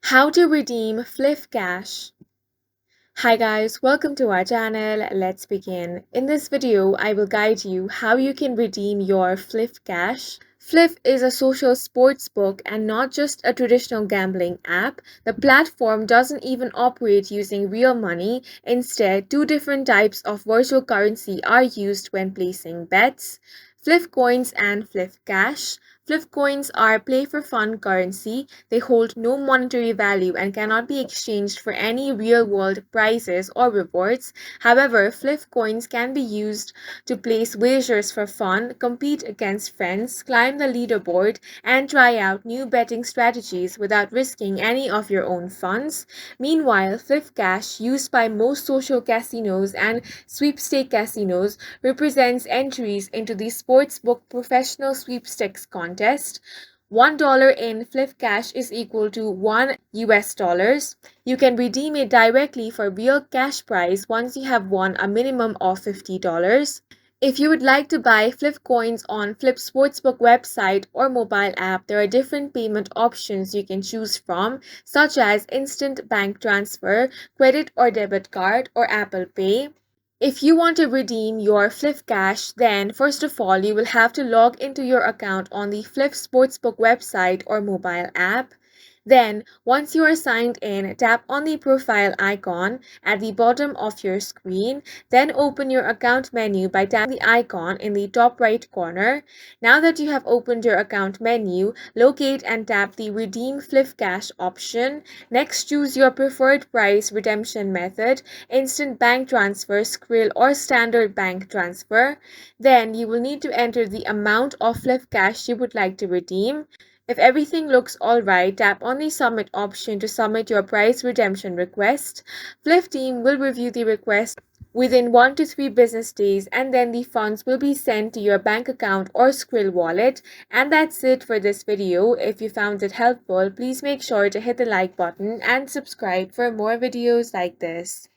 How to redeem Fliff Cash. Hi guys, welcome to our channel. Let's begin. In this video, I will guide you how you can redeem your Fliff Cash. Fliff is a social sports book and not just a traditional gambling app. The platform doesn't even operate using real money. Instead, two different types of virtual currency are used when placing bets: Fliff coins and Fliff Cash. Fliff coins are play for fun currency. They hold no monetary value and cannot be exchanged for any real world prizes or rewards. However, Fliff coins can be used to place wagers for fun, compete against friends, climb the leaderboard, and try out new betting strategies without risking any of your own funds. Meanwhile, Fliff Cash, used by most social casinos and sweepstake casinos, represents entries into the sportsbook professional sweepstakes contest. $1 in Fliff Cash is equal to $1 US. You can redeem it directly for real cash prize once you have won a minimum of $50. If you would like to buy Fliff coins on Fliff Sportsbook website or mobile app, there are different payment options you can choose from, such as instant bank transfer, credit or debit card, or Apple Pay. If you want to redeem your Fliff Cash, then first of all, you will have to log into your account on the Fliff Sportsbook website or mobile app. Then, once you are signed in, tap on the profile icon at the bottom of your screen. Then open your account menu by tapping the icon in the top right corner. Now that you have opened your account menu, locate and tap the Redeem Fliff Cash option. Next, choose your preferred price redemption method: instant bank transfer, Skrill, or standard bank transfer. Then you will need to enter the amount of Fliff Cash you would like to redeem. If everything looks alright, tap on the Submit option to submit your price redemption request. Fliff team will review the request within 1 to 3 business days, and then the funds will be sent to your bank account or Skrill wallet. And that's it for this video. If you found it helpful, please make sure to hit the like button and subscribe for more videos like this.